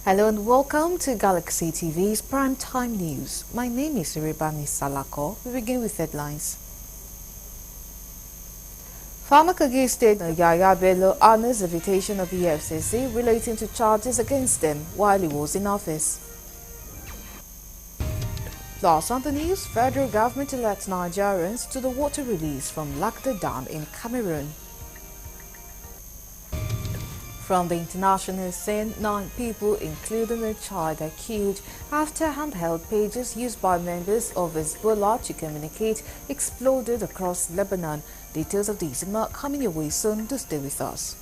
Hello and welcome to Galaxy TV's Primetime News. My name is Iribami Salako. We begin with headlines. Former Kogi State Yaya Bello honors the invitation of the EFCC relating to charges against him while he was in office. Plus on the news, federal government elects Nigerians to the water release from Lakda Dam in Cameroon. From the international scene, 9 people, including a child, are killed after handheld pages used by members of Hezbollah to communicate exploded across Lebanon. Details of these and more coming your way soon. Do stay with us.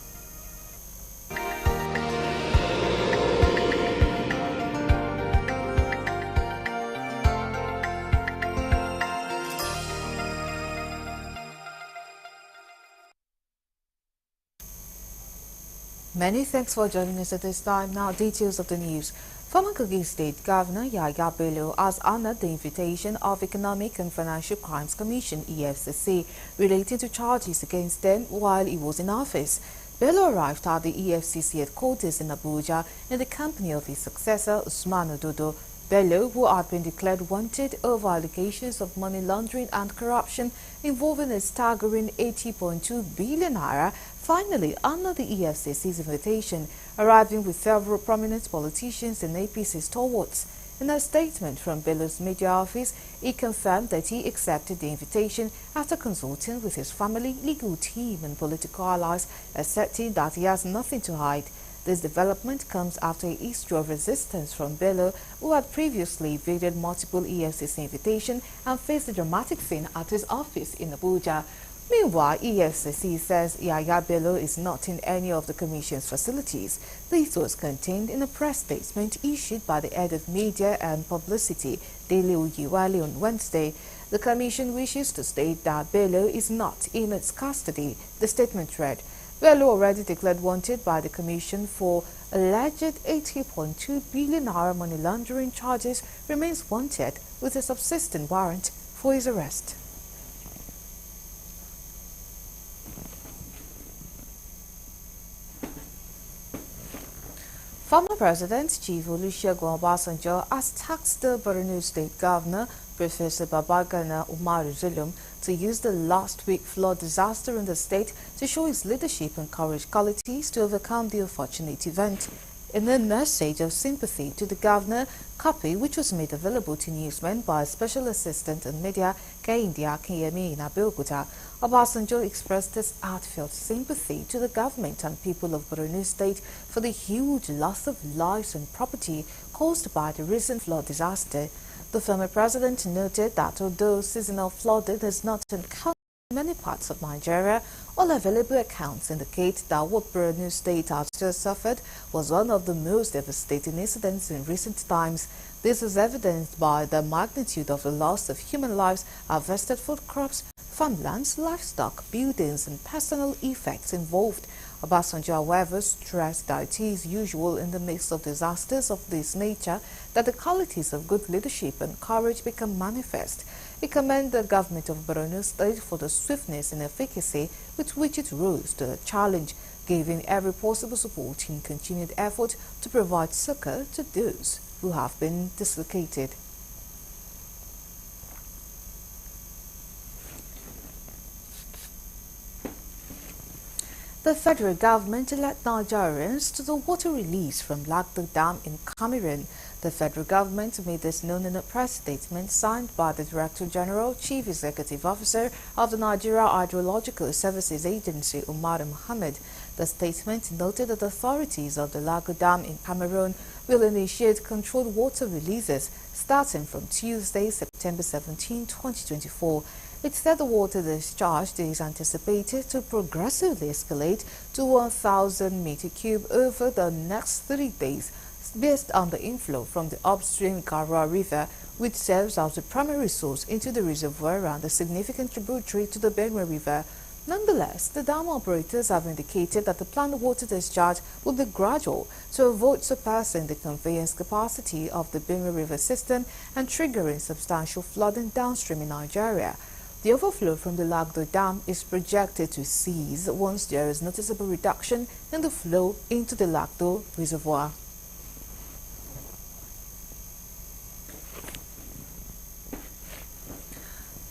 Many thanks for joining us at this time. Now, details of the news. Former Kogi State Governor Yaya Bello has honored the invitation of Economic and Financial Crimes Commission (EFCC) relating to charges against him while he was in office. Bello arrived at the EFCC headquarters in Abuja in the company of his successor Usman Ododo. Bello, who had been declared wanted over allegations of money laundering and corruption involving a staggering 80.2 billion naira, finally honored the EFCC's invitation, arriving with several prominent politicians and APC stalwarts. In a statement from Bello's media office, he confirmed that he accepted the invitation after consulting with his family, legal team and political allies, asserting that he has nothing to hide. This development comes after a history of resistance from Bello, who had previously evaded multiple EFCC invitations and faced a dramatic scene at his office in Abuja. Meanwhile, EFCC says Yaya Bello is not in any of the Commission's facilities. This was contained in a press statement issued by the head of media and publicity, Dele Uyiwale, on Wednesday. The Commission wishes to state that Bello is not in its custody. The statement read, Bello, already declared wanted by the Commission for alleged 80.2 billion naira money laundering charges, remains wanted with a subsistent warrant for his arrest. Former President Chief Olusegun Obasanjo has tasked the Borno State Governor, Professor Babagana Umar Zulum, to use the last week flood disaster in the state to show his leadership and courage qualities to overcome the unfortunate event. In a message of sympathy to the governor, copy which was made available to newsmen by Special Assistant on Media Kehinde Akinyemi in Abeokuta, Obasanjo expressed his heartfelt sympathy to the government and people of Borno State for the huge loss of lives and property caused by the recent flood disaster. The former president noted that although seasonal flooding is not encountered in many parts of Nigeria, all available accounts indicate that what Borno State has just suffered was one of the most devastating incidents in recent times. This is evidenced by the magnitude of the loss of human lives, harvested food crops, farmlands, livestock, buildings, and personal effects involved. Obasanjo, however, stressed that it is usual in the midst of disasters of this nature that the qualities of good leadership and courage become manifest. He commended the government of Borno State for the swiftness and efficacy with which it rose to the challenge, giving every possible support in continued effort to provide succor to those who have been dislocated. The federal government elect Nigerians to the water release from Lakda Dam in Cameroon. The federal government made this known in a press statement signed by the Director General, Chief Executive Officer of the Nigeria Hydrological Services Agency, Umar Mohammed. The statement noted that authorities of the Lakda Dam in Cameroon will initiate controlled water releases starting from Tuesday, September 17, 2024. It said the water discharge is anticipated to progressively escalate to 1,000 meter cube over the next 3 days, based on the inflow from the upstream Garwa River, which serves as the primary source into the reservoir and a significant tributary to the Benue River. Nonetheless, the dam operators have indicated that the planned water discharge will be gradual to avoid surpassing the conveyance capacity of the Benue River system and triggering substantial flooding downstream in Nigeria. The overflow from the Lakdo Dam is projected to cease once there is noticeable reduction in the flow into the Lakdo Reservoir.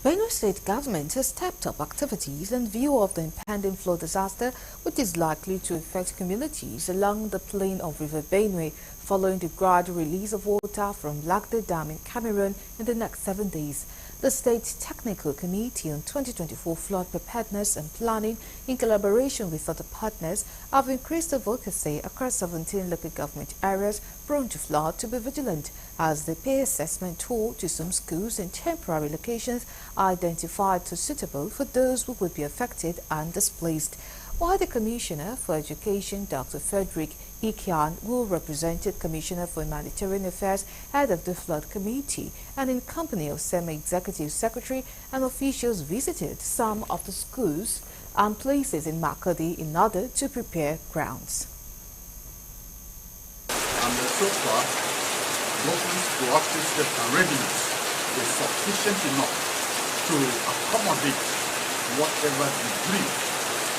Benue State government has stepped up activities in view of the impending flood disaster, which is likely to affect communities along the plain of River Benue following the gradual release of water from Lagde Dam in Cameroon in the next 7 days. The State Technical Committee on 2024 Flood Preparedness and Planning, in collaboration with other partners, have increased advocacy across 17 local government areas prone to flood to be vigilant as they pay assessment tour to some schools in temporary locations identified as suitable for those who would be affected and displaced. While the Commissioner for Education, Dr. Frederick Ikian, who represented Commissioner for Humanitarian Affairs, head of the Flood Committee, and in company of SEMA Executive Secretary and officials visited some of the schools and places in Makurdi in order to prepare grounds. And so far, government's proactive steps and readiness is sufficient enough to accommodate whatever degree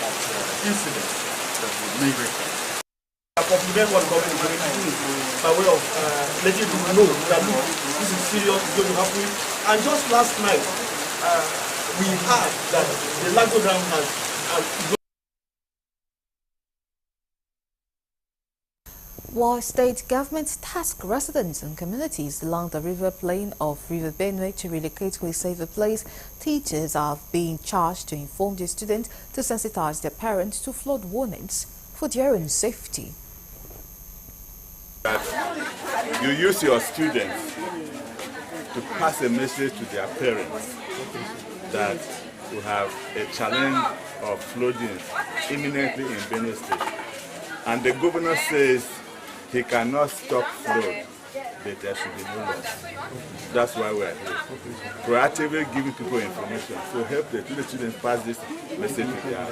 of incidents that we may record. Compliment what the government is doing by way of letting people know that look, this is serious, it's going to happen. And just last night, we heard that the Lagdo Dam has While state governments task residents and communities along the river plain of River Benue to relocate to a safer place, teachers are being charged to inform their students to sensitize their parents to flood warnings for their own safety. That you use your students to pass a message to their parents that we have a challenge of flooding imminently in Benue State. And the governor says he cannot stop flood, but there should be no loss. That's why we are here. Proactively giving people information to help the students pass this message to their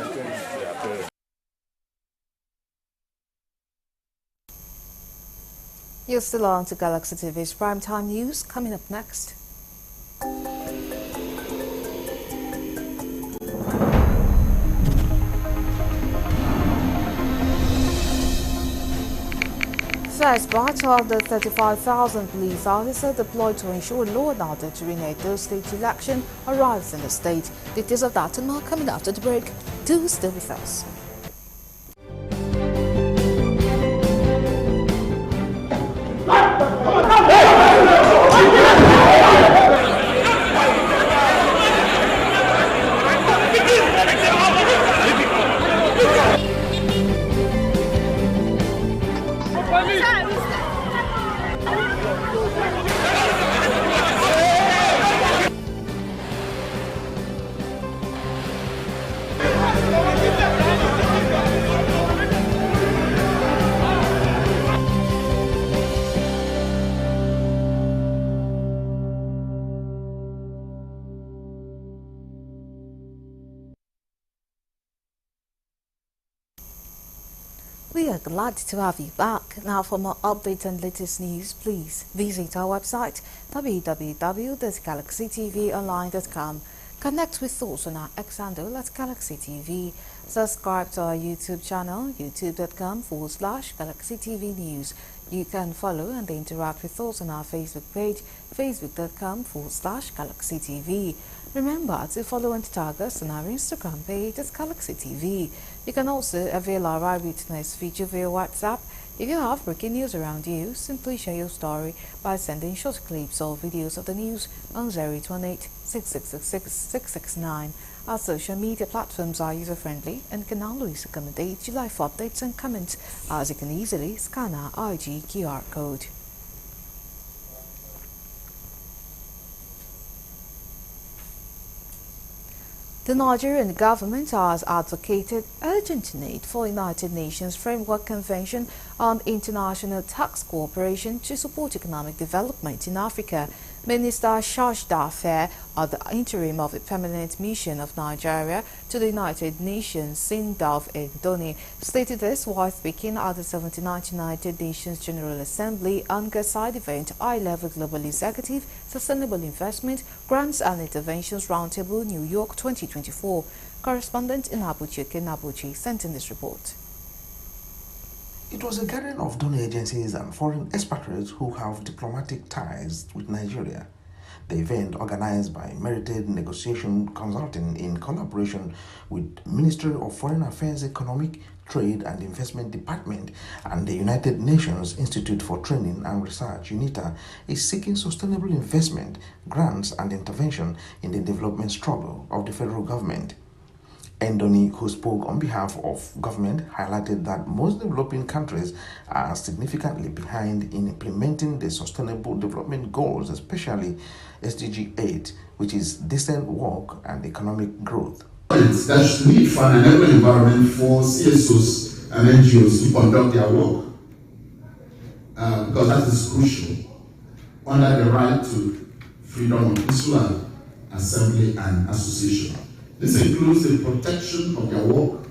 parents. You're still on to Galaxy TV's Primetime News. Coming up next. First batch of the 35,000 police officers deployed to ensure law and order during Edo State election arrives in the state. Details of that and more coming after the break. Do stay with us. We are glad to have you back. Now for more updates and latest news, please visit our website www.galaxytvonline.com. Connect with us on our X handle at Galaxy TV. Subscribe to our YouTube channel, youtube.com/Galaxy TV News. You can follow and interact with us on our Facebook page, facebook.com/Galaxy TV. Remember to follow and tag us on our Instagram page at Galaxy TV. You can also avail our eyewitness feature via WhatsApp. If you have breaking news around you, simply share your story by sending short clips or videos of the news on 0818 6666 669. Our social media platforms are user-friendly and can always accommodate your live updates and comments, as you can easily scan our IG QR code. The Nigerian government has advocated urgent need for United Nations Framework Convention on International Tax Cooperation to support economic development in Africa. Minister Shash Dafer, at the interim of the permanent mission of Nigeria to the United Nations, Sindaf Ndoni, stated this while speaking at the 79th United Nations General Assembly Anchor Side Event High-Level Global Executive Sustainable Investment Grants and Interventions Roundtable New York 2024. Correspondent in Abuja, Ken Abuchi, sent in this report. It was a gathering of donor agencies and foreign expatriates who have diplomatic ties with Nigeria. The event, organized by Merited Negotiation Consulting in collaboration with Ministry of Foreign Affairs Economic, Trade and Investment Department and the United Nations Institute for Training and Research, UNITA, is seeking sustainable investment, grants and intervention in the development struggle of the federal government. Endoni, who spoke on behalf of government, highlighted that most developing countries are significantly behind in implementing the Sustainable Development Goals, especially SDG 8, which is decent work and economic growth. That need for an enabling environment for CSOs and NGOs to conduct their work, because that is crucial under the right to freedom of peaceful assembly and association. This includes the protection of their work.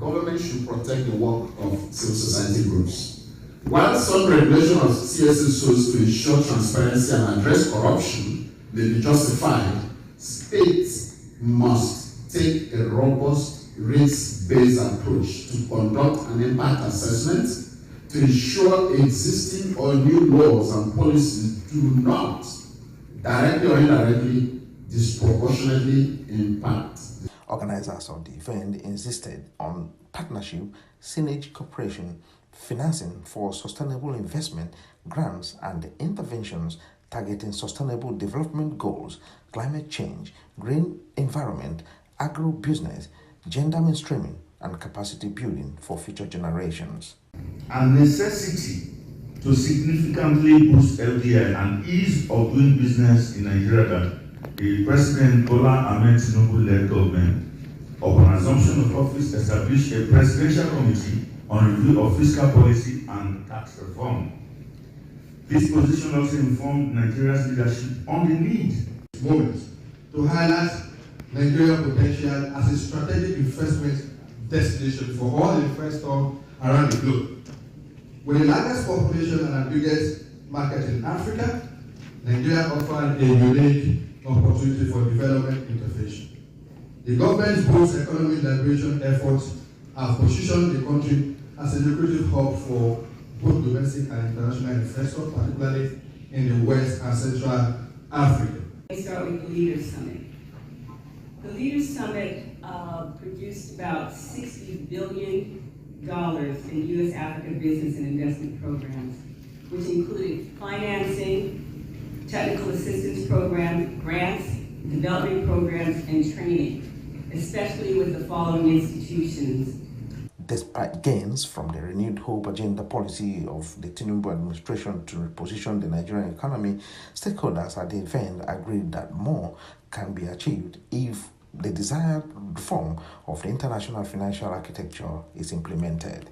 Government should protect the work of civil society groups. While some regulation of CSOs to ensure transparency and address corruption may be justified, states must take a robust, risk-based approach to conduct an impact assessment to ensure existing or new laws and policies do not directly or indirectly disproportionately impact. Organizers of the event insisted on partnership, synergy cooperation, financing for sustainable investment, grants and interventions targeting sustainable development goals, climate change, green environment, agro-business, gender mainstreaming, and capacity building for future generations. A necessity to significantly boost FDI and ease of doing business in Nigeria that the President Bola Ahmed Tinubu-led government, upon assumption of office, established a presidential committee on review of fiscal policy and tax reform. This position also informed Nigeria's leadership on the need to highlight Nigeria's potential as a strategic investment destination for all investors around the globe. With the largest population and the biggest market in Africa, Nigeria offers a unique opportunity for development intervention. The government's boost economic liberation efforts have positioned the country as a lucrative hub for both domestic and international investors, particularly in the West and Central Africa. Let's start with the Leaders Summit. The Leaders Summit produced about $60 billion in U.S.-Africa business and investment programs, which included financing, technical assistance programs, grants, development programs, and training, especially with the following institutions. Despite gains from the renewed Hope Agenda policy of the Tinubu administration to reposition the Nigerian economy, stakeholders at the event agreed that more can be achieved if the desired reform of the international financial architecture is implemented.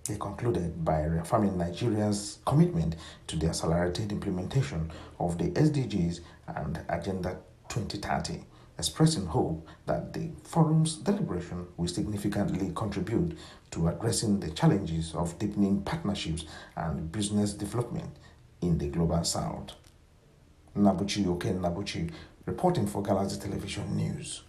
They concluded by reaffirming Nigeria's commitment to the accelerated implementation of the SDGs and Agenda 2030, expressing hope that the forum's deliberation will significantly contribute to addressing the challenges of deepening partnerships and business development in the global south. Nabuchi Oken Nabuchi, reporting for Galaxy Television News.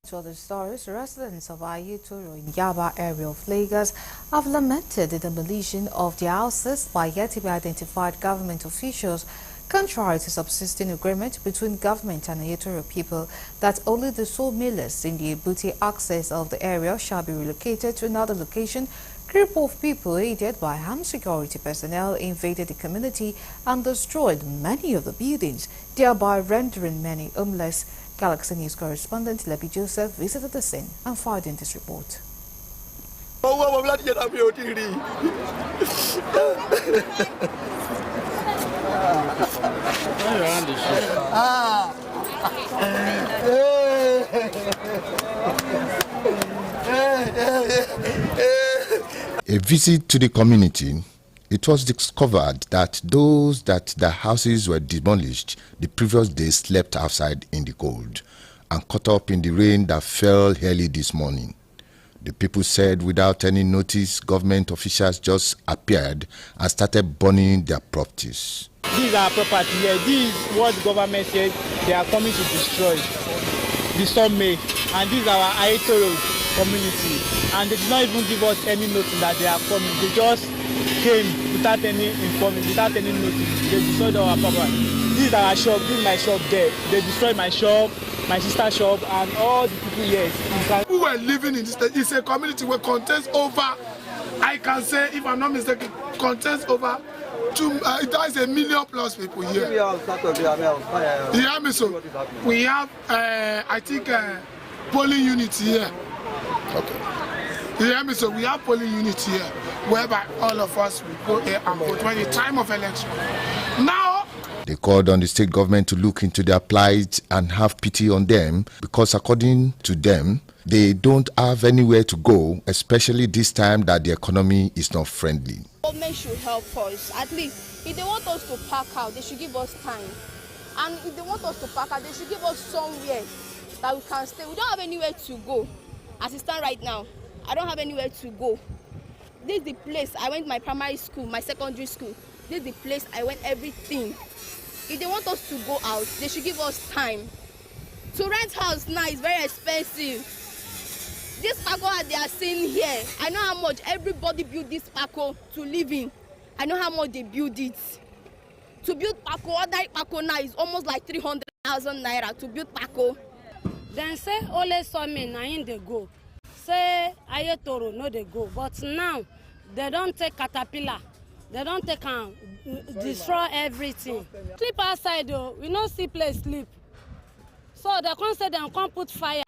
To other stories, residents of Ayutoro in Yaba area of Lagos have lamented the demolition of their houses by yet-to-be-identified government officials, contrary to subsisting agreement between government and Ayutoro people that only the sole millers in the Ibuti access of the area shall be relocated to another location. Group of people aided by armed security personnel invaded the community and destroyed many of the buildings, thereby rendering many homeless. Galaxy News correspondent Lepi Joseph visited the scene and filed in this report. A visit to the community, it was discovered that those that their houses were demolished the previous day slept outside in the cold and caught up in the rain that fell early this morning. The people said without any notice, government officials just appeared and started burning their properties. This is our property here. This is what the government said they are coming to destroy. The sawmill, and this is our Ayutoro community. and they did not even give us any notice that they are coming. They just came without any information, without any notice. They destroyed our property. This is our shop, this is my shop there. They destroyed my shop, my sister's shop, and all the people here. Who were living in this state, it's a community where contains over, I can say, if I'm not mistaken, contains over that is 1 million plus people here. Yeah, so we have, I think, polling units here. Okay. Yeah, so we have polling units here, whereby all of us will go here and vote when the time of election. Now, they called on the state government to look into their plight and have pity on them because according to them, they don't have anywhere to go, especially this time that the economy is not friendly. Government should help us. At least, if they want us to park out, they should give us time. And if they want us to park out, they should give us somewhere that we can stay. We don't have anywhere to go. As it stands right now, I don't have anywhere to go. This is the place I went my primary school, my secondary school. This is the place I went everything. If they want us to go out, they should give us time. To rent house now is very expensive. This Paco they are seeing here, I know how much everybody built this Paco to live in. I know how much they build it. To build Paco, ordinary Paco now is almost like 300,000 naira to build Paco. Then say only some men na in they go. Say Ayetoro no they go. But now they don't take caterpillar. They don't take and destroy everything. Sleep outside though, we no see place sleep. So they can't say they can't put fire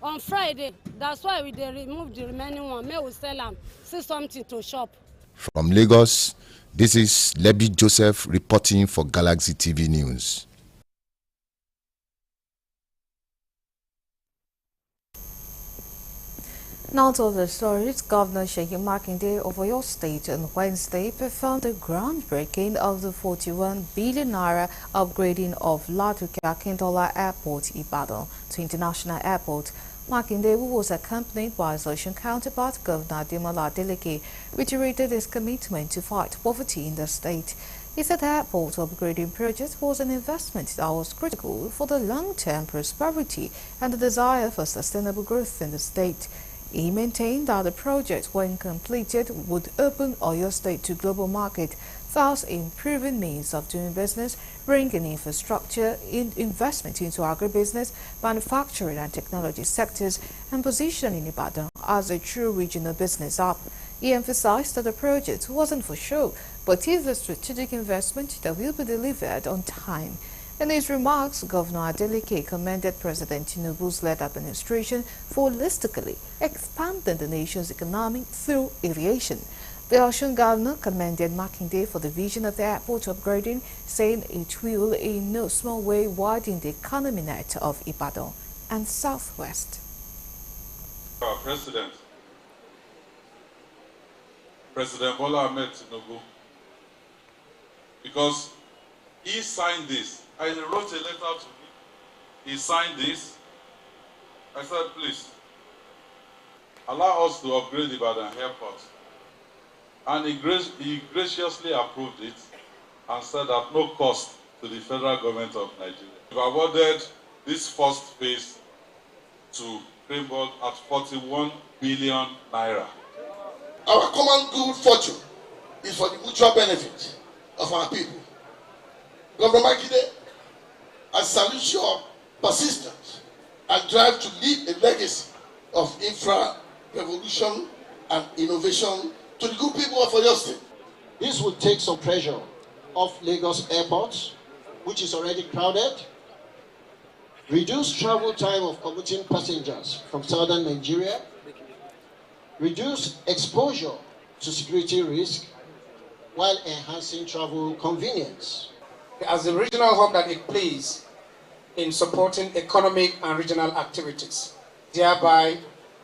on Friday. That's why we they remove the remaining one. May we sell them, see something to shop. From Lagos, this is Lebi Joseph reporting for Galaxy TV News. Now to other stories, Governor Seyi Makinde of Oyo State on Wednesday performed the groundbreaking of the 41 billion naira upgrading of Ladoke Akintola Airport, Ibadan, to International Airport. Makinde, who was accompanied by his Osun counterpart, Governor Ademola Adeleke, reiterated his commitment to fight poverty in the state. He said the airport upgrading project was an investment that was critical for the long-term prosperity and the desire for sustainable growth in the state. He maintained that the project, when completed, would open Oyo State to global market, thus improving means of doing business, bringing infrastructure, investment into agribusiness, manufacturing and technology sectors, and positioning Ibadan as a true regional business hub. He emphasized that the project wasn't for show, but is a strategic investment that will be delivered on time. In his remarks, Governor Adeleke commended President Tinubu's led administration for holistically expanding the nation's economy through aviation. The Osun governor commended Makinde for the vision of the airport upgrading, saying it will in no small way widen the economy net of Ibadan and Southwest. Our President Bola Ahmed Tinubu, because he signed this. I wrote a letter to him. He signed this. I said, please, allow us to upgrade Ibadan Airport. And he graciously approved it and said at no cost to the federal government of Nigeria. We've awarded this first phase to Greenberg at 41 billion naira. Our common good fortune is for the mutual benefit of our people. Governor Makinde, I salute your persistence and drive to leave a legacy of infra revolution and innovation to the good people of Oyo State. This will take some pressure off Lagos Airport, which is already crowded, reduce travel time of commuting passengers from southern Nigeria, reduce exposure to security risk while enhancing travel convenience. As the regional hub that it plays in supporting economic and regional activities, thereby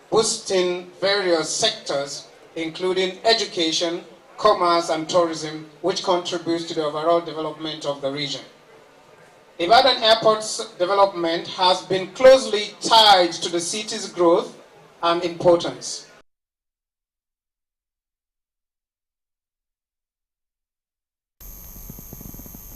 boosting various sectors, including education, commerce, and tourism, which contributes to the overall development of the region. Ibadan Airport's development has been closely tied to the city's growth and importance.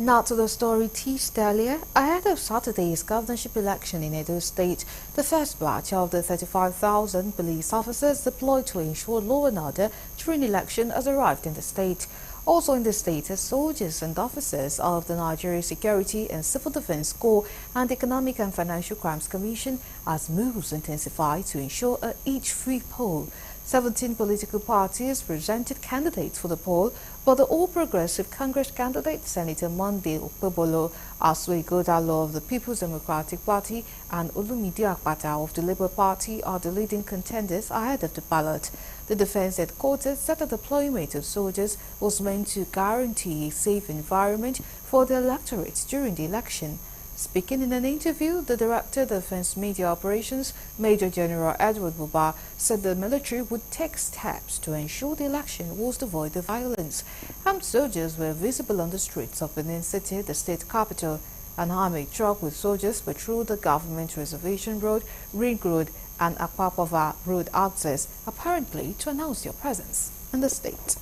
Now to the story teased earlier. Ahead of Saturday's governorship election in Edo State, the first batch of the 35,000 police officers deployed to ensure law and order during election has arrived in the state. Also in the state are soldiers and officers of the Nigeria Security and Civil Defense Corps and the Economic and Financial Crimes Commission as moves intensify to ensure each free poll. 17 political parties presented candidates for the poll, but the All Progressive Congress candidate, Senator Monday Okpebolo, Asue Godalo of the People's Democratic Party, and Olumide Akpata of the Labour Party are the leading contenders ahead of the ballot. The Defence Headquarters said the deployment of soldiers was meant to guarantee a safe environment for the electorate during the election. Speaking in an interview, the Director of Defense Media Operations, Major General Edward Buba, said the military would take steps to ensure the election was devoid of violence. Armed soldiers were visible on the streets of Benin City, the state capital. An army truck with soldiers patrolled the Government Reservation Road, Ring Road, and Akpapava Road access, apparently to announce their presence in the state.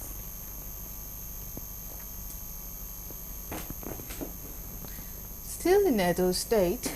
Still in Edo State,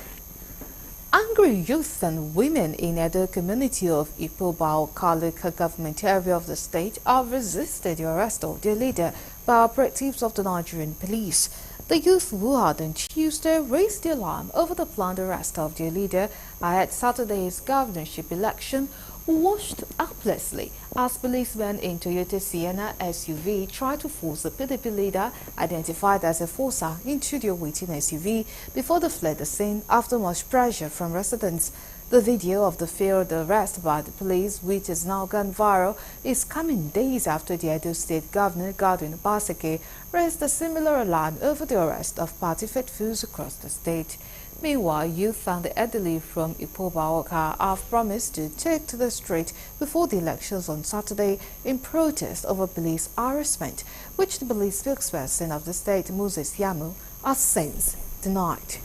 angry youth and women in Edo community of Ipobao Kalika government area of the state have resisted the arrest of their leader by operatives of the Nigerian police. The youth who had on Tuesday raised the alarm over the planned arrest of their leader ahead Saturday's governorship election washed helplessly as policemen in Toyota Sienna SUV tried to force the PDP leader, identified as a forcer, into their waiting SUV before they fled the scene after much pressure from residents. The video of the failed arrest by the police, which has now gone viral, is coming days after the Edo State Governor, Godwin Obaseki, raised a similar alarm over the arrest of party faithfuls across the state. Meanwhile, youth and the elderly from Ipobaoka have promised to take to the street before the elections on Saturday in protest over police harassment, which the police spokesperson of the state, Moses Yamu, has since denied.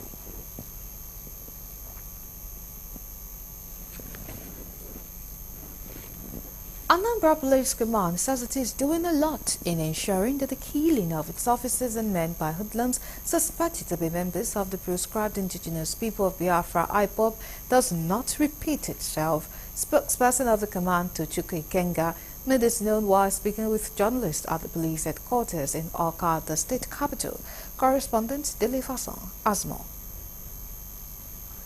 Anambra Police Command says it is doing a lot in ensuring that the killing of its officers and men by hoodlums suspected to be members of the proscribed indigenous people of Biafra IPOB does not repeat itself. Spokesperson of the command, Tochukwu Ikenga, made this known while speaking with journalists at the police headquarters in Awka, the state capital. Correspondent Dele Fasson has more.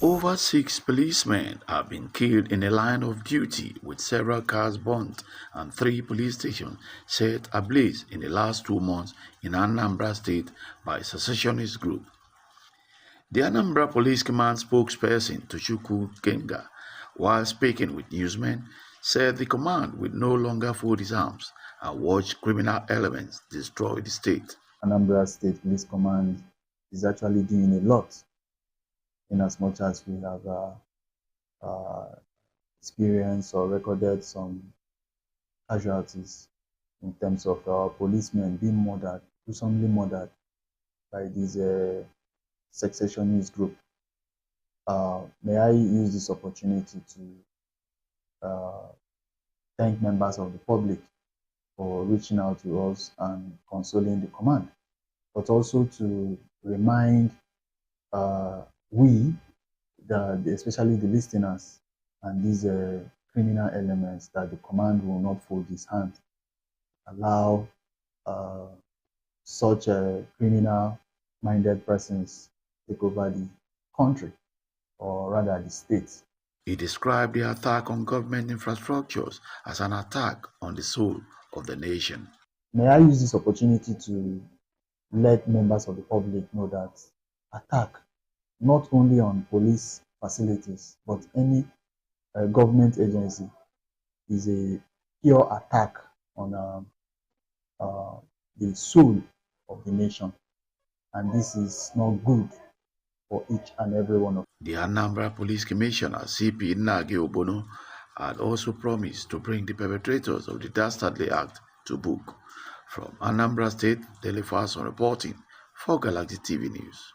Over 6 policemen have been killed in a line of duty, with several cars burnt and 3 police stations set ablaze in the last 2 months in Anambra State by a secessionist group. The Anambra Police Command spokesperson, Tochukwu Ikenga, while speaking with newsmen, said the command will no longer fold its arms and watch criminal elements destroy the state. Anambra State Police Command is actually doing a lot, in as much as we have experienced or recorded some casualties in terms of our policemen being gruesomely murdered by this secessionist group. May I use this opportunity to thank members of the public for reaching out to us and consoling the command, but also to remind especially the listeners and these criminal elements, that the command will not fold its hands, allow such criminal-minded persons take over the country, or rather the state. He described the attack on government infrastructures as an attack on the soul of the nation. May I use this opportunity to let members of the public know that attack not only on police facilities, but any government agency is a pure attack on the soul of the nation. And this is not good for each and every one of us. The Anambra Police Commissioner, CP Nage Obono, had also promised to bring the perpetrators of the dastardly act to book. From Anambra State, Dele Fasson reporting for Galactic TV News.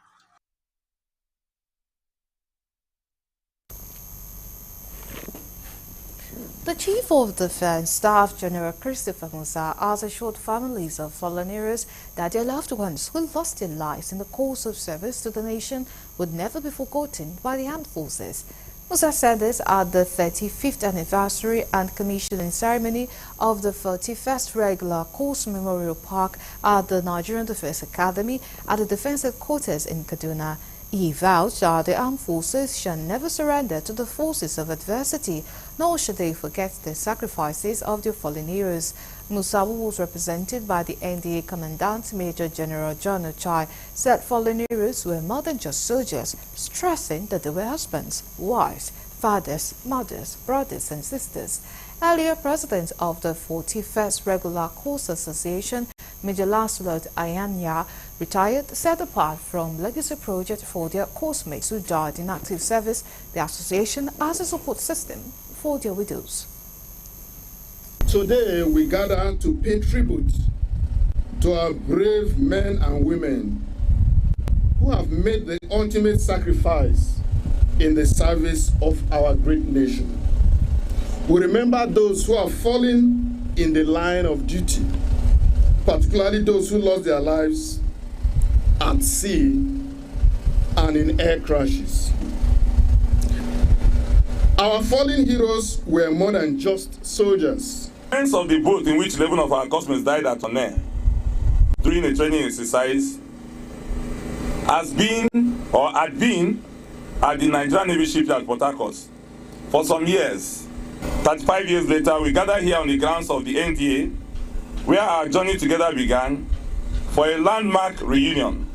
The Chief of Defense Staff General Christopher Musa has assured families of fallen heroes that their loved ones who lost their lives in the course of service to the nation would never be forgotten by the armed forces. Musa said this at the 35th anniversary and commissioning ceremony of the 31st Regular Course Memorial Park at the Nigerian Defense Academy at the Defense Headquarters in Kaduna. He vowed that the armed forces shall never surrender to the forces of adversity, nor should they forget the sacrifices of their fallen heroes. Musa, who was represented by the NDA Commandant Major General John Ochai, said fallen heroes were more than just soldiers, stressing that they were husbands, wives, fathers, mothers, brothers and sisters. Earlier, President of the 41st Regular Course Association, Major Lancelot Ayanya, retired, set apart from legacy project for their coursemates who died in active service. The association has a support system for their widows. Today we gather to pay tribute to our brave men and women who have made the ultimate sacrifice in the service of our great nation. We remember those who have fallen in the line of duty, particularly those who lost their lives at sea and in air crashes. Our fallen heroes were more than just soldiers. The remains of the boat in which 11 of our coursemates died at Onne during a training exercise had been at the Nigerian Navy shipyard at Port Harcourt for some years. 35 years later, we gather here on the grounds of the NDA, where our journey together began, for a landmark reunion.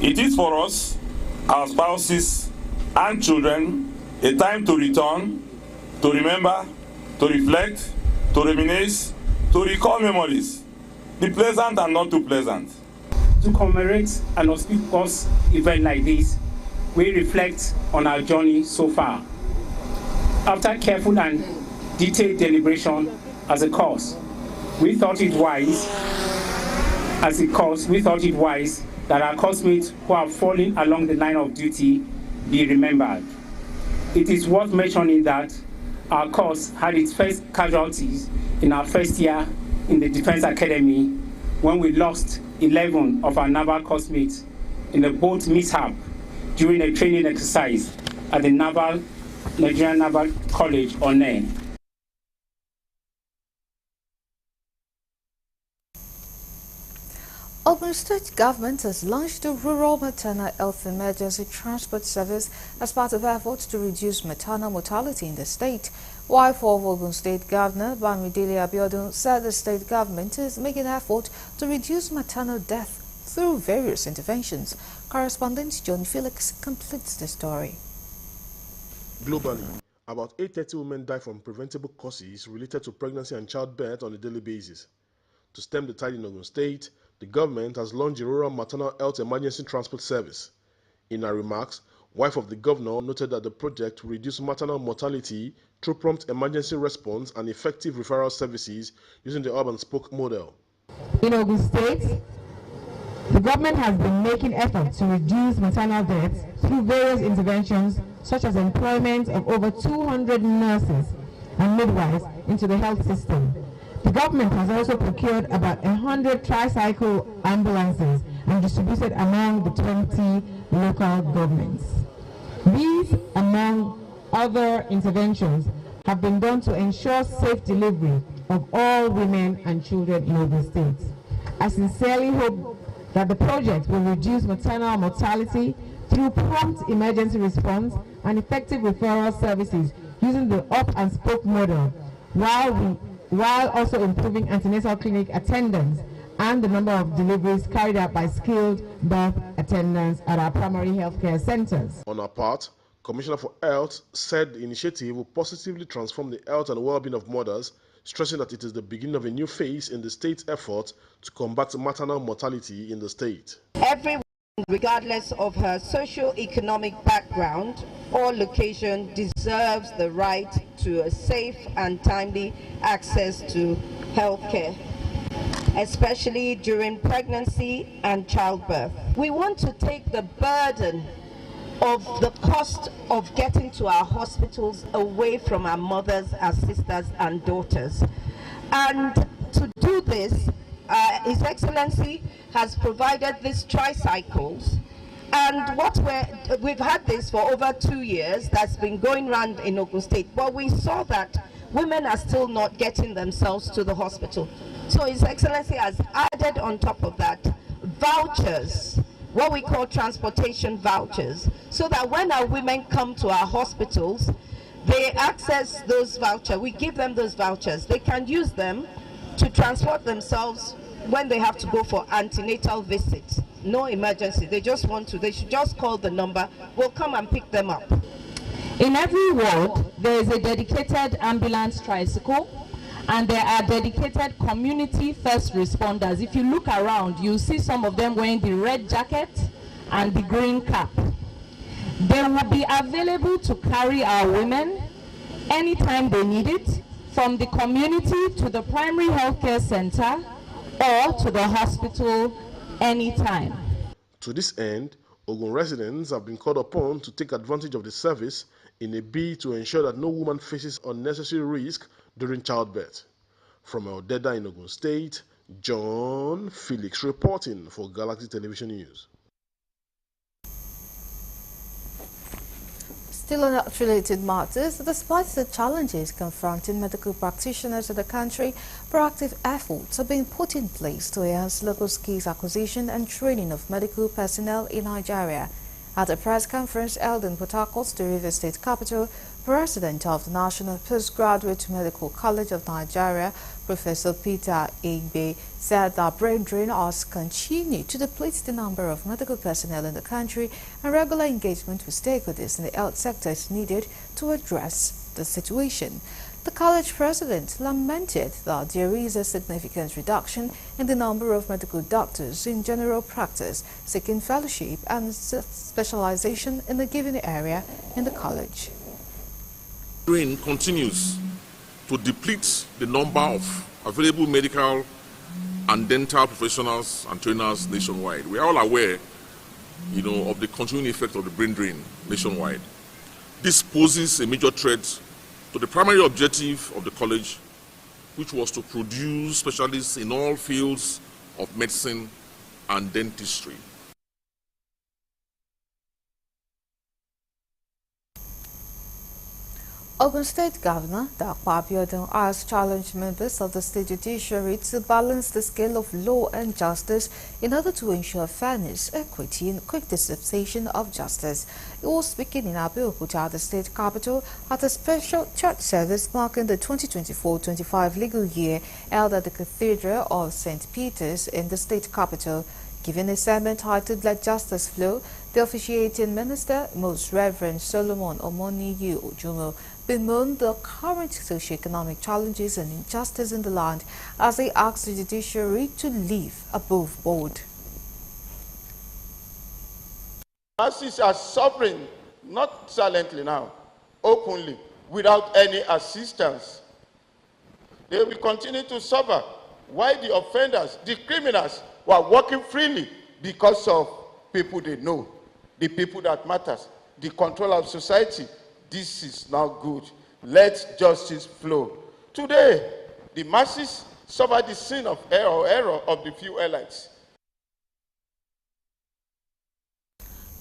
It is for us, our spouses and children, a time to return, to remember, to reflect, to reminisce, to recall memories, the pleasant and not too pleasant. To commemorate an auspicious event like this, we reflect on our journey so far. After careful and detailed deliberation as a cause, we thought it wise that our coursemates who have fallen along the line of duty be remembered. It is worth mentioning that our course had its first casualties in our first year in the Defense Academy when we lost 11 of our naval coursemates in a boat mishap during a training exercise at the Nigerian Naval College, Onne. Ogun State government has launched the Rural Maternal Health Emergency Transport Service as part of efforts to reduce maternal mortality in the state. Wife of Ogun State Governor Bamidele Abiodun said the state government is making an effort to reduce maternal death through various interventions. Correspondent John Felix completes the story. Globally, about 830 women die from preventable causes related to pregnancy and childbirth on a daily basis. To stem the tide in Ogun State, the government has launched a Rural Maternal Health Emergency Transport Service. In her remarks, wife of the governor noted that the project will reduce maternal mortality through prompt emergency response and effective referral services using the hub and spoke model. In Ogun State, the government has been making efforts to reduce maternal deaths through various interventions such as employment of over 200 nurses and midwives into the health system. The government has also procured about 100 tricycle ambulances and distributed among the 20 local governments. These, among other interventions, have been done to ensure safe delivery of all women and children in Ogun State. I sincerely hope that the project will reduce maternal mortality through prompt emergency response and effective referral services using the up and spoke model, while also improving antenatal clinic attendance and the number of deliveries carried out by skilled birth attendants at our primary healthcare centers. On her part, Commissioner for Health said the initiative will positively transform the health and well-being of mothers, stressing that it is the beginning of a new phase in the state's effort to combat maternal mortality in the state. Everyone, regardless of her socio-economic background or location, deserves the right to a safe and timely access to health care, especially during pregnancy and childbirth. We want to take the burden of the cost of getting to our hospitals away from our mothers, our sisters and daughters. And to do this, His Excellency has provided these tricycles. And we've had this for over 2 years, that's been going around in Ogun State, but we saw that women are still not getting themselves to the hospital. So His Excellency has added on top of that vouchers, what we call transportation vouchers, so that when our women come to our hospitals, they access those vouchers. We give them those vouchers. They can use them to transport themselves when they have to go for antenatal visits. No emergency. They should just call the number. We'll come and pick them up. In every ward, there is a dedicated ambulance tricycle, and there are dedicated community first responders. If you look around, you'll see some of them wearing the red jacket and the green cap. They will be available to carry our women anytime they need it, from the community to the primary healthcare center or to the hospital anytime. To this end, Ogun residents have been called upon to take advantage of the service in a bid to ensure that no woman faces unnecessary risk during childbirth. From Odeda in Ogun State, John Felix reporting for Galaxy Television News. Still on health-related matters, despite the challenges confronting medical practitioners in the country, proactive efforts are being put in place to enhance local skills acquisition and training of medical personnel in Nigeria. At a press conference held in Port Harcourt, the Rivers State capital, President of the National Postgraduate Medical College of Nigeria, Professor Peter Egbe, said that brain drain has continued to deplete the number of medical personnel in the country, and regular engagement with stakeholders in the health sector is needed to address the situation. The college president lamented that there is a significant reduction in the number of medical doctors in general practice seeking fellowship and specialization in a given area in the college. Drain continues to deplete the number of available medical and dental professionals and trainers nationwide. We are all aware, of the continuing effect of the brain drain nationwide. This poses a major threat to the primary objective of the college, which was to produce specialists in all fields of medicine and dentistry. Ogun State Governor Dapo Abiodun has challenged members of the state judiciary to balance the scale of law and justice in order to ensure fairness, equity, and quick dispensation of justice. He was speaking in Abeokuta, the state capital, at a special church service marking the 2024-25 legal year held at the Cathedral of St. Peter's in the state capital. Giving a sermon titled Let Justice Flow, the officiating minister, Most Reverend Solomon Omoniyi Ojumo, bemoaned the current socio-economic challenges and injustice in the land as they asked the judiciary to live above board. Masses are suffering, not silently now, openly, without any assistance. They will continue to suffer while the offenders, the criminals, were walking freely because of people they know, the people that matters, the control of society. This is not good. Let justice flow. Today, the masses suffer the sin of error of the few elites.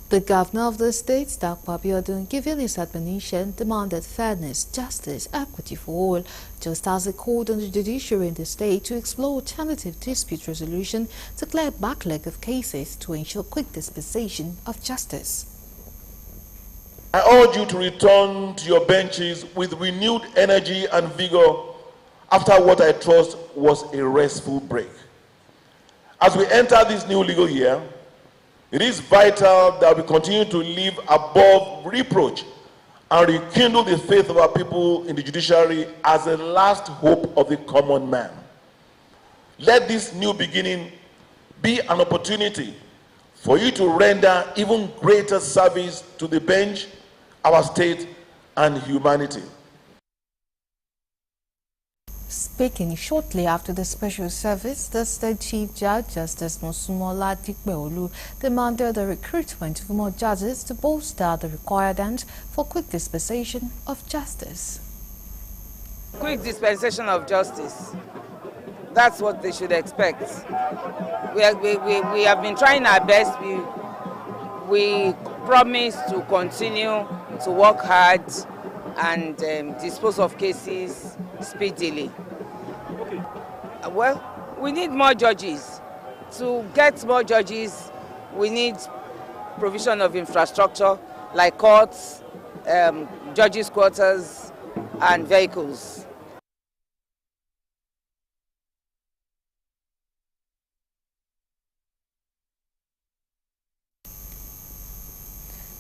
The governor of the state, Dapo Abiodun, giving his admonition, demanded fairness, justice, equity for all, just as he called on the judiciary in the state to explore alternative dispute resolution to clear a backlog of cases to ensure quick dispensation of justice. I urge you to return to your benches with renewed energy and vigor after what I trust was a restful break. As we enter this new legal year, it is vital that we continue to live above reproach and rekindle the faith of our people in the judiciary as the last hope of the common man. Let this new beginning be an opportunity for you to render even greater service to the bench, our state, and humanity. Speaking shortly after the special service, the State Chief Judge, Justice Mosumola Dikbeolu, demanded the recruitment of more judges to bolster the requirement for quick dispensation of justice. Quick dispensation of justice. That's what they should expect. We have been trying our best. We promise to continue to work hard and dispose of cases speedily. Well, we need more judges. To get more judges, we need provision of infrastructure like courts, judges' quarters, and vehicles.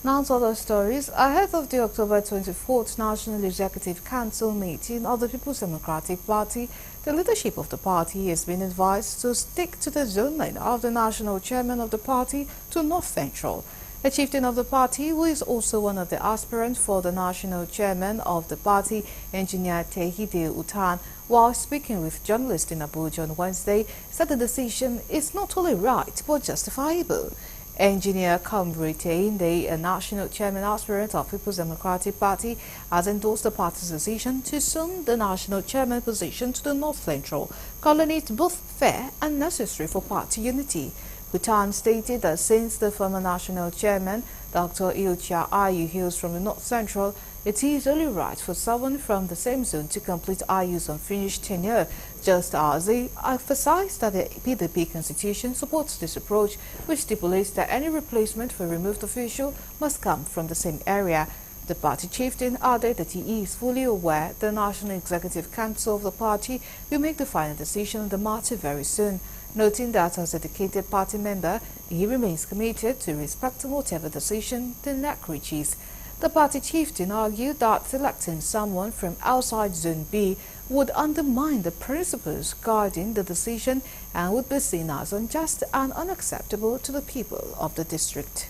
Now to other stories. Ahead of the October 24th National Executive Council meeting of the People's Democratic Party, the leadership of the party has been advised to stick to the zone line of the national chairman of the party to North Central. A chieftain of the party, who is also one of the aspirants for the national chairman of the party, Engineer Tehide Utan, while speaking with journalists in Abuja on Wednesday, said the decision is not only right but justifiable. Engineer Kamri Tehinde, a national chairman aspirant of People's Democratic Party, has endorsed the party's decision to assume the national chairman position to the North Central, calling it both fair and necessary for party unity. Utan stated that since the former national chairman, Dr. Iyorchia Ayu, hails from the North Central, it is only right for someone from the same zone to complete Ayu's unfinished tenure, just as they emphasized that the PDP constitution supports this approach, which stipulates that any replacement for a removed official must come from the same area. The party chieftain added that he is fully aware the National Executive Council of the party will make the final decision on the matter very soon, noting that as a dedicated party member, he remains committed to respecting whatever decision the NEC reaches. The party chieftain argued that selecting someone from outside Zone B would undermine the principles guiding the decision and would be seen as unjust and unacceptable to the people of the district.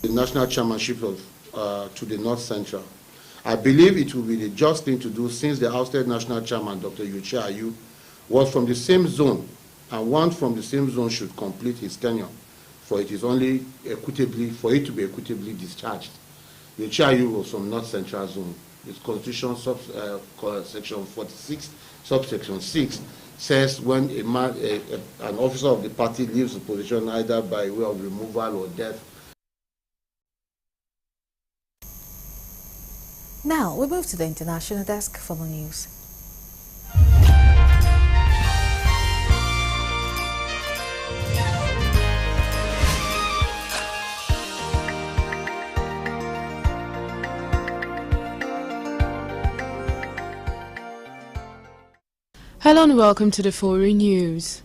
The national chairmanship of to the North Central, I believe it will be the just thing to do, since the ousted national chairman, Dr. Iyorchia Ayu, was from the same zone, and one from the same zone should complete his tenure, for it is only equitably, for it to be equitably discharged. Iyorchia Ayu was from North Central Zone. Its Constitution, section 46, subsection 6, says when an officer of the party leaves the position either by way of removal or death. Now we move to the international desk for more news. Hello and welcome to the foreign news.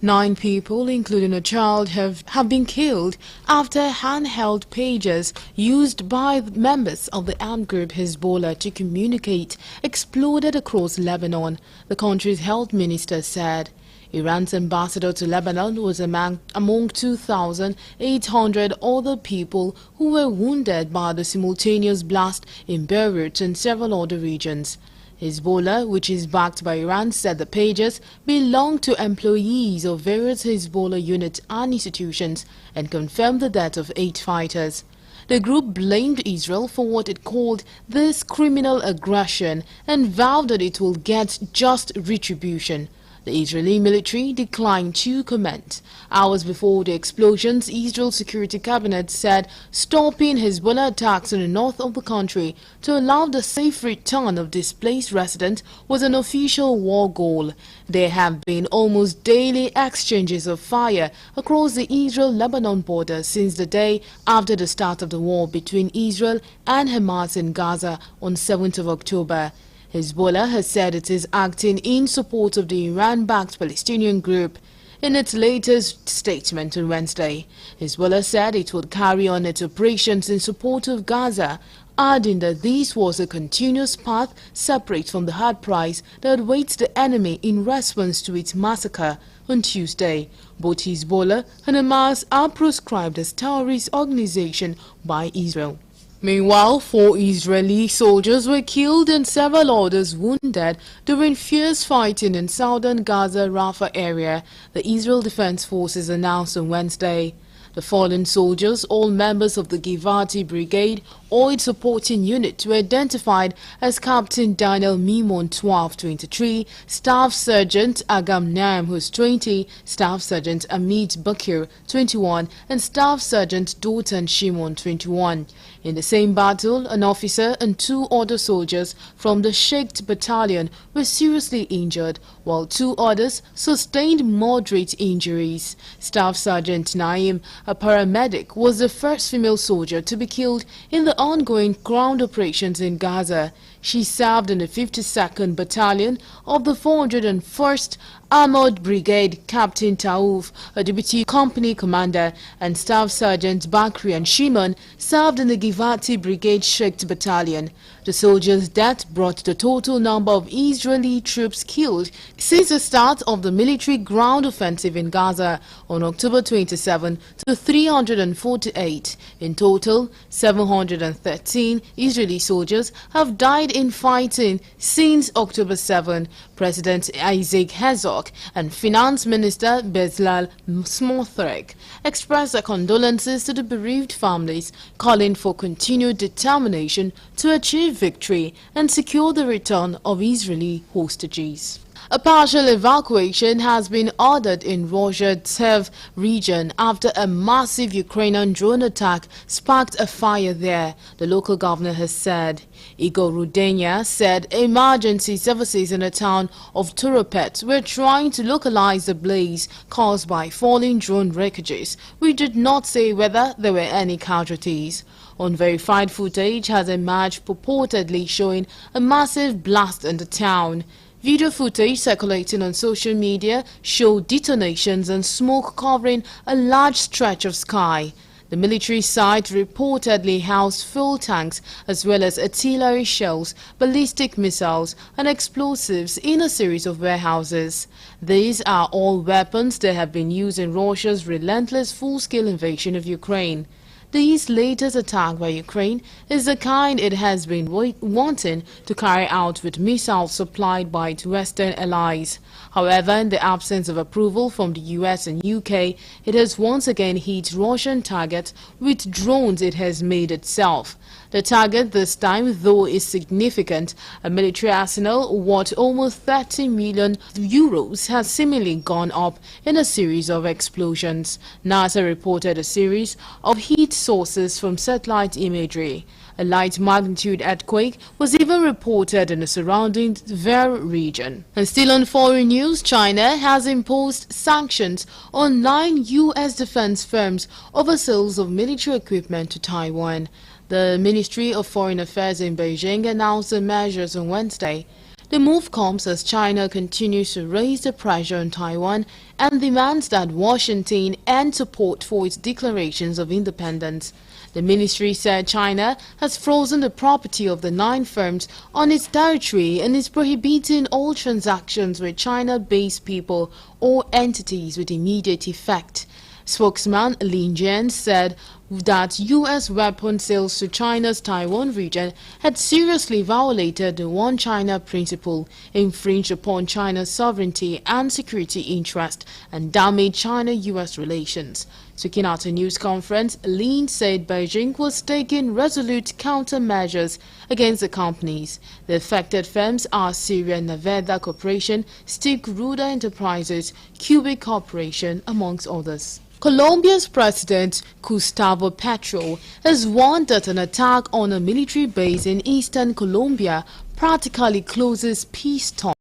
9 people, including a child, have been killed after handheld pagers used by members of the armed group Hezbollah to communicate exploded across Lebanon, the country's health minister said. Iran's ambassador to Lebanon was among 2,800 other people who were wounded by the simultaneous blast in Beirut and several other regions. Hezbollah, which is backed by Iran, said the pagers belong to employees of various Hezbollah units and institutions and confirmed the death of 8 fighters. The group blamed Israel for what it called this criminal aggression and vowed that it will get just retribution. The Israeli military declined to comment. Hours before the explosions, Israel's security cabinet said stopping Hezbollah attacks in the north of the country to allow the safe return of displaced residents was an official war goal. There have been almost daily exchanges of fire across the Israel-Lebanon border since the day after the start of the war between Israel and Hamas in Gaza on 7th of October. Hezbollah has said it is acting in support of the Iran-backed Palestinian group. In its latest statement on Wednesday, Hezbollah said it would carry on its operations in support of Gaza, adding that this was a continuous path separate from the hard price that awaits the enemy in response to its massacre on Tuesday. Both Hezbollah and Hamas are proscribed as terrorist organizations by Israel. Meanwhile, 4 Israeli soldiers were killed and several others wounded during fierce fighting in southern Gaza Rafah area, the Israel Defense Forces announced on Wednesday. The fallen soldiers, all members of the Givati Brigade Oil Supporting Unit, were identified as Captain Daniel Mimon 1223, Staff Sergeant Agam Naim, who's 20, Staff Sergeant Amit Bakir 21, and Staff Sergeant Dotan Shimon 21. In the same battle, an officer and 2 other soldiers from the Sheikh Battalion were seriously injured, while 2 others sustained moderate injuries. Staff Sergeant Naim, a paramedic, was the first female soldier to be killed in the ongoing ground operations in Gaza. She served in the 52nd Battalion of the 401st Armored Brigade. Captain Taouf, a deputy company commander, and Staff Sergeant Bakri and Shimon served in the Givati Brigade Sheikh Battalion. The soldiers' death brought the total number of Israeli troops killed since the start of the military ground offensive in Gaza on October 27 to 348. In total, 713 Israeli soldiers have died in fighting since October 7. President Isaac Herzog and Finance Minister Bezalel Smotrich expressed their condolences to the bereaved families, calling for continued determination to achieve victory and secure the return of Israeli hostages. A partial evacuation has been ordered in Rozhdestvsk region after a massive Ukrainian drone attack sparked a fire there, the local governor has said. Igor Rudenya said emergency services in the town of Turopet were trying to localize the blaze caused by falling drone wreckages, which did not say whether there were any casualties. Unverified footage has emerged purportedly showing a massive blast in the town. Video footage circulating on social media showed detonations and smoke covering a large stretch of sky. The military site reportedly housed fuel tanks as well as artillery shells, ballistic missiles and explosives in a series of warehouses. These are all weapons that have been used in Russia's relentless full-scale invasion of Ukraine. This latest attack by Ukraine is the kind it has been wanting to carry out with missiles supplied by its Western allies. However, in the absence of approval from the US and UK, it has once again hit Russian targets with drones it has made itself. The target this time, though, is significant. A military arsenal worth almost 30 million euros has seemingly gone up in a series of explosions. NASA reported a series of heat sources from satellite imagery. A light magnitude earthquake was even reported in the surrounding Tver region. And still on foreign news, China has imposed sanctions on 9 U.S. defense firms over sales of military equipment to Taiwan. The Ministry of Foreign Affairs in Beijing announced the measures on Wednesday. The move comes as China continues to raise the pressure on Taiwan and demands that Washington end support for its declarations of independence. The ministry said China has frozen the property of the 9 firms on its territory and is prohibiting all transactions with China-based people or entities with immediate effect. Spokesman Lin Jian said that U.S. weapon sales to China's Taiwan region had seriously violated the One China principle, infringed upon China's sovereignty and security interest, and damaged China-U.S. relations. Speaking at a news conference, Lin said Beijing was taking resolute countermeasures against the companies. The affected firms are Syria Nevada Corporation, Stick Ruda Enterprises, Cubic Corporation, amongst others. Colombia's President Gustavo Petro has warned that an attack on a military base in eastern Colombia practically closes peace talks.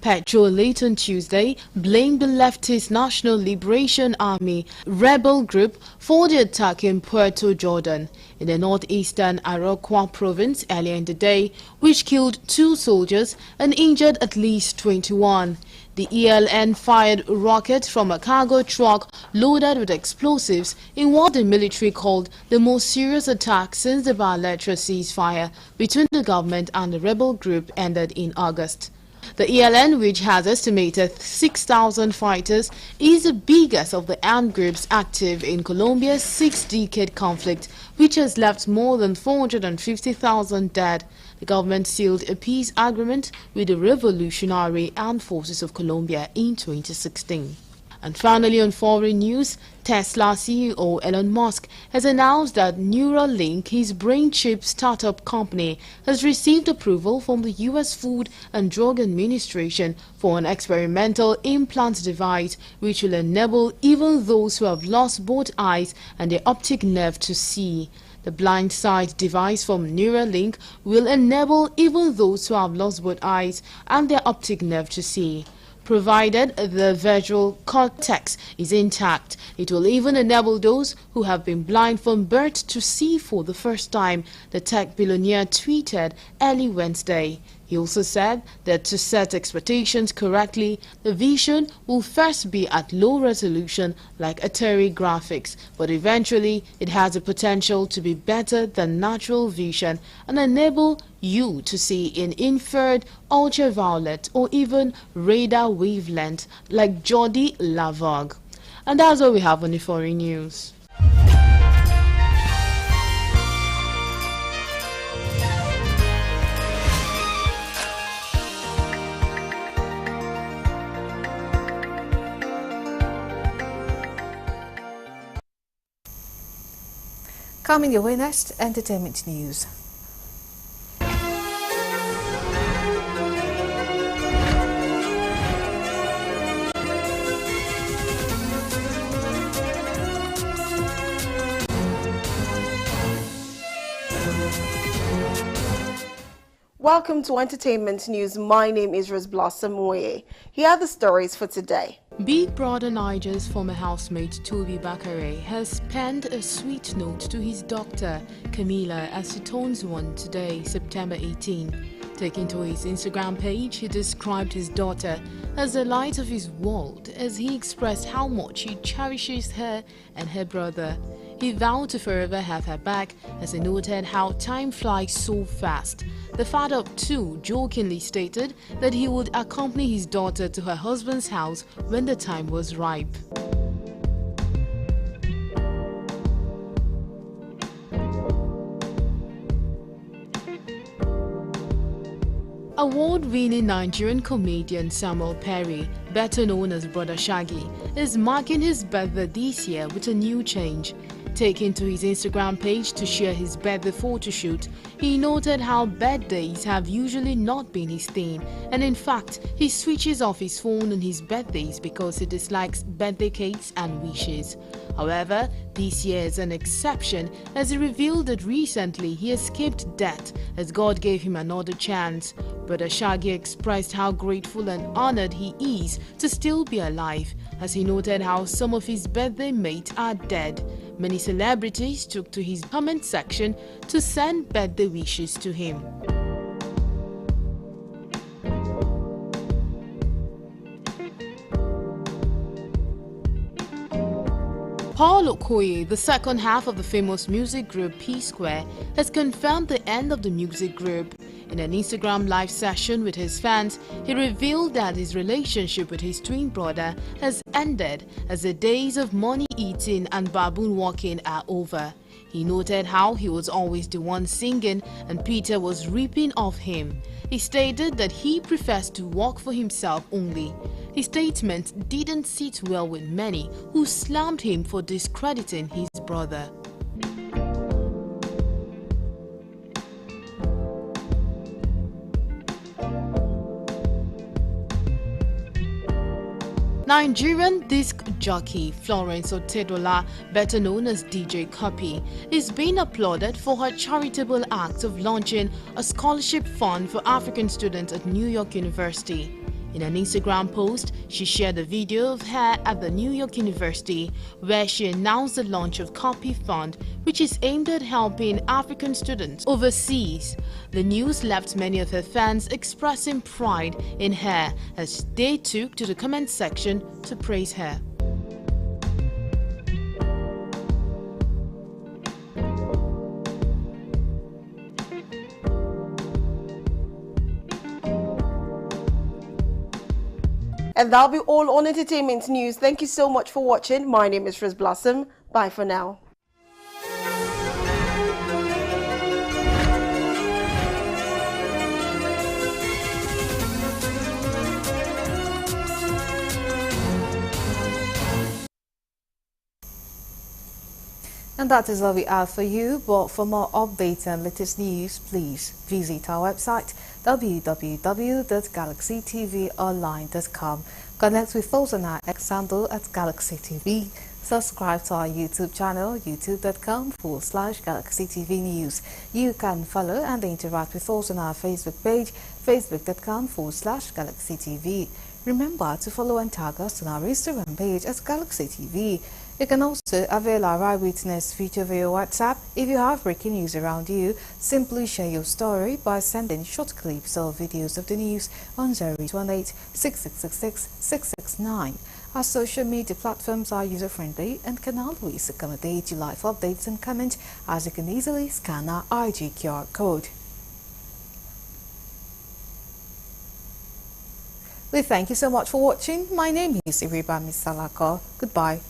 Petro late on Tuesday blamed the leftist National Liberation Army rebel group for the attack in Puerto Jordan in the northeastern Arauca province earlier in the day, which killed 2 soldiers and injured at least 21. The ELN fired a rocket from a cargo truck loaded with explosives in what the military called the most serious attack since the bilateral ceasefire between the government and the rebel group ended in August. The ELN, which has estimated 6,000 fighters, is the biggest of the armed groups active in Colombia's 6-decade conflict which has left more than 450,000 dead. The government sealed a peace agreement with the Revolutionary Armed Forces of Colombia in 2016. And finally, on foreign news, Tesla CEO Elon Musk has announced that Neuralink, his brain chip startup company, has received approval from the U.S. Food and Drug Administration for an experimental implant device which will enable even those who have lost both eyes and the optic nerve to see. The blind side device from Neuralink will enable even those who have lost both eyes and their optic nerve to see. Provided the visual cortex is intact, it will even enable those who have been blind from birth to see for the first time, the tech billionaire tweeted early Wednesday. He also said that to set expectations correctly, the vision will first be at low resolution like Atari graphics, but eventually it has the potential to be better than natural vision and enable you to see in infrared, ultraviolet or even radar wavelength like Jordi Lavog. And that's all we have on the foreign news. Coming your way next, entertainment news. Welcome to Entertainment News. My name is Rose Blossom Moye. Here are the stories for today. Big Brother Niger's former housemate Toby Bakare has penned a sweet note to his daughter Camila as she turns 1 today, September 18. Taking to his Instagram page, he described his daughter as the light of his world as he expressed how much he cherishes her and her brother. He vowed to forever have her back as he noted how time flies so fast. The father of two jokingly stated that he would accompany his daughter to her husband's house when the time was ripe. Award-winning Nigerian comedian Samuel Perry, better known as Brother Shaggy, is marking his birthday this year with a new change. Taking to his Instagram page to share his birthday photo shoot, he noted how birthdays have usually not been his thing, and in fact, he switches off his phone on his birthdays because he dislikes birthday cakes and wishes. However, this year is an exception as he revealed that recently he escaped death as God gave him another chance. Brother Shaggy expressed how grateful and honored he is to still be alive, as he noted how some of his birthday mates are dead. Many celebrities took to his comment section to send birthday wishes to him. Paul Okoye, the second half of the famous music group P-Square, has confirmed the end of the music group. In an Instagram live session with his fans, he revealed that his relationship with his twin brother has ended as the days of money eating and baboon walking are over. He noted how he was always the one singing and Peter was ripping off him. He stated that he prefers to work for himself only. His statement didn't sit well with many who slammed him for discrediting his brother. Nigerian disc jockey Florence Otedola, better known as DJ Cuppy, is being applauded for her charitable act of launching a scholarship fund for African students at New York University. In an Instagram post, she shared a video of her at the New York University where she announced the launch of Cuppy Fund, which is aimed at helping African students overseas. The news left many of her fans expressing pride in her as they took to the comment section to praise her. And that'll be all on Entertainment News. Thank you so much for watching. My name is Rose Blossom. Bye for now. And that is all we have for you, but for more updates and latest news, please visit our website www.galaxytvonline.com. Connect with us on our X handle at Galaxy TV. Subscribe to our YouTube channel, youtube.com/Galaxy TV News. You can follow and interact with us on our Facebook page, facebook.com/Galaxy TV. Remember to follow and tag us on our Instagram page at Galaxy TV. You can also avail our Eyewitness feature via WhatsApp. If you have breaking news around you, simply share your story by sending short clips or videos of the news on 0818-6666-669. Our social media platforms are user-friendly and can always accommodate your live updates and comments, as you can easily scan our IG QR code. We thank you so much for watching. My name is Iribami Salako. Goodbye.